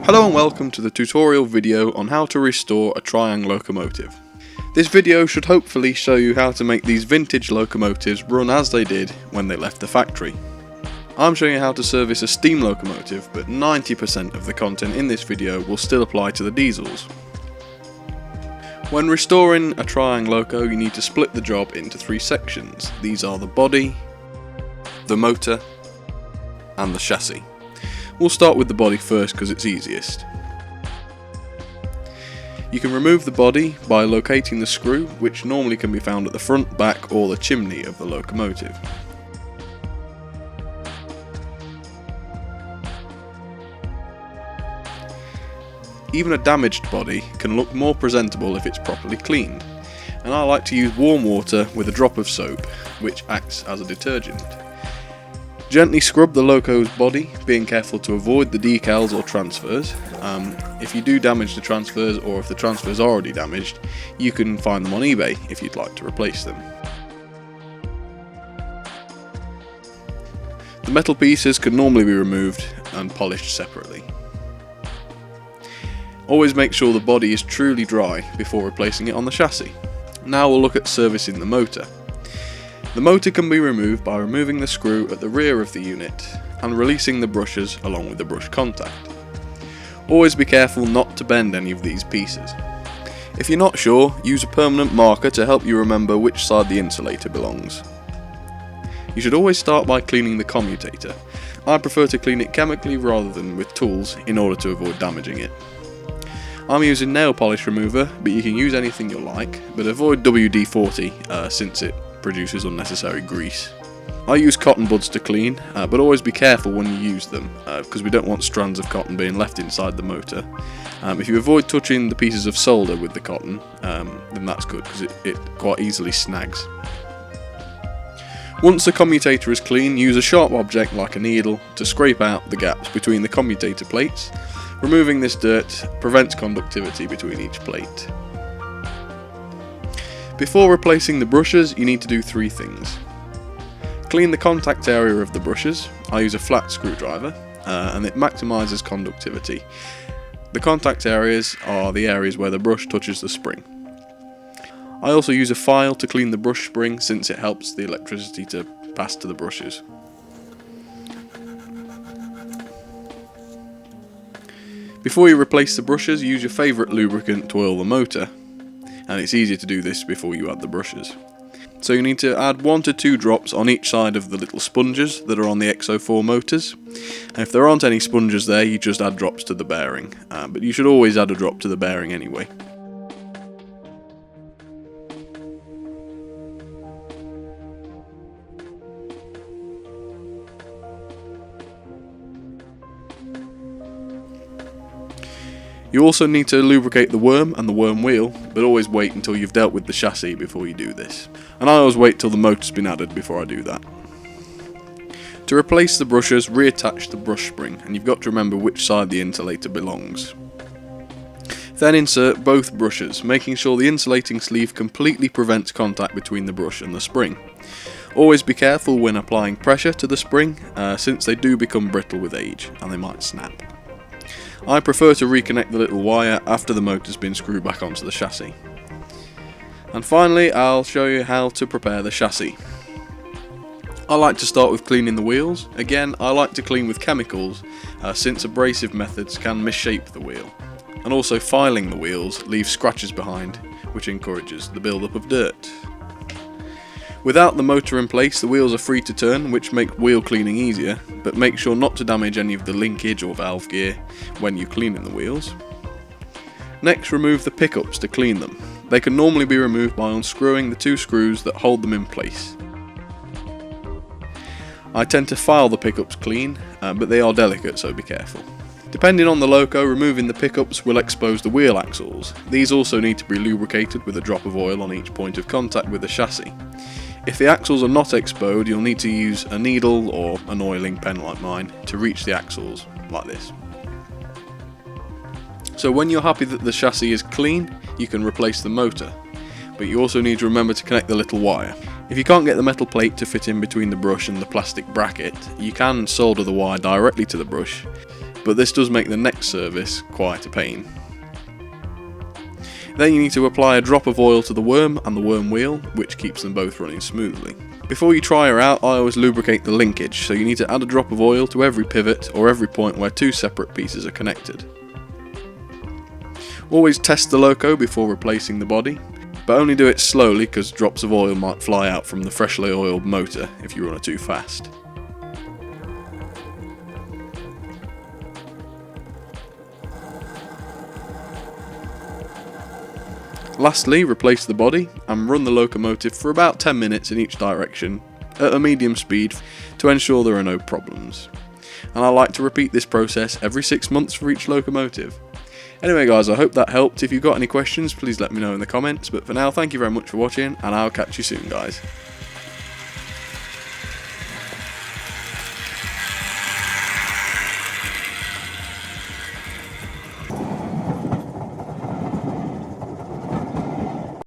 Hello and welcome to the tutorial video on how to restore a triang locomotive. This video should hopefully show you how to make these vintage locomotives run as they did when they left the factory. I'm showing you how to service a steam locomotive, but 90% of the content in this video will still apply to the diesels. When restoring a triang loco, you need to split the job into three sections. These are the body, the motor, and the chassis. We'll start with the body first because it's easiest. You can remove the body by locating the screw, which normally can be found at the front, back, or the chimney of the locomotive. Even a damaged body can look more presentable if it's properly cleaned, and I like to use warm water with a drop of soap, which acts as a detergent. Gently scrub the loco's body, being careful to avoid the decals or transfers. If you do damage the transfers, or if the transfers are already damaged, you can find them on eBay if you'd like to replace them. The metal pieces can normally be removed and polished separately. Always make sure the body is truly dry before replacing it on the chassis. Now we'll look at servicing the motor. The motor can be removed by removing the screw at the rear of the unit and releasing the brushes along with the brush contact. Always be careful not to bend any of these pieces. If you're not sure, use a permanent marker to help you remember which side the insulator belongs. You should always start by cleaning the commutator. I prefer to clean it chemically rather than with tools in order to avoid damaging it. I'm using nail polish remover, but you can use anything you like, but avoid WD-40 since it produces unnecessary grease. I use cotton buds to clean, but always be careful when you use them, because we don't want strands of cotton being left inside the motor. If you avoid touching the pieces of solder with the cotton, then that's good, because it quite easily snags. Once the commutator is clean, use a sharp object like a needle to scrape out the gaps between the commutator plates. Removing this dirt prevents conductivity between each plate. Before replacing the brushes, you need to do three things. Clean the contact area of the brushes. I use a flat screwdriver and it maximises conductivity. The contact areas are the areas where the brush touches the spring. I also use a file to clean the brush spring since it helps the electricity to pass to the brushes. Before you replace the brushes, use your favourite lubricant to oil the motor, and it's easier to do this before you add the brushes. So you need to add 1 to 2 drops on each side of the little sponges that are on the XO4 motors, and if there aren't any sponges there, you just add drops to the bearing, but you should always add a drop to the bearing anyway. You also need to lubricate the worm and the worm wheel, but always wait until you've dealt with the chassis before you do this. And I always wait till the motor's been added before I do that. To replace the brushes, reattach the brush spring, and you've got to remember which side the insulator belongs. Then insert both brushes, making sure the insulating sleeve completely prevents contact between the brush and the spring. Always be careful when applying pressure to the spring, since they do become brittle with age, and they might snap. I prefer to reconnect the little wire after the motor's been screwed back onto the chassis. And finally, I'll show you how to prepare the chassis. I like to start with cleaning the wheels. Again, I like to clean with chemicals, since abrasive methods can misshape the wheel. And also filing the wheels leaves scratches behind, which encourages the build-up of dirt. Without the motor in place, the wheels are free to turn, which make wheel cleaning easier, but make sure not to damage any of the linkage or valve gear when you're cleaning the wheels. Next, remove the pickups to clean them. They can normally be removed by unscrewing the 2 screws that hold them in place. I tend to file the pickups clean, but they are delicate, so be careful. Depending on the loco, removing the pickups will expose the wheel axles. These also need to be lubricated with a drop of oil on each point of contact with the chassis. If the axles are not exposed, you'll need to use a needle or an oiling pen like mine to reach the axles, like this. So when you're happy that the chassis is clean, you can replace the motor, but you also need to remember to connect the little wire. If you can't get the metal plate to fit in between the brush and the plastic bracket, you can solder the wire directly to the brush. but this does make the next service quite a pain. Then you need to apply a drop of oil to the worm and the worm wheel, which keeps them both running smoothly. Before you try her out, I always lubricate the linkage, so you need to add a drop of oil to every pivot or every point where two separate pieces are connected. Always test the loco before replacing the body, but only do it slowly because drops of oil might fly out from the freshly oiled motor if you run it too fast. Lastly, replace the body and run the locomotive for about 10 minutes in each direction at a medium speed to ensure there are no problems. And I like to repeat this process every 6 months for each locomotive. Anyway guys, I hope that helped. If you've got any questions, please let me know in the comments, but for now, thank you very much for watching, and I'll catch you soon guys.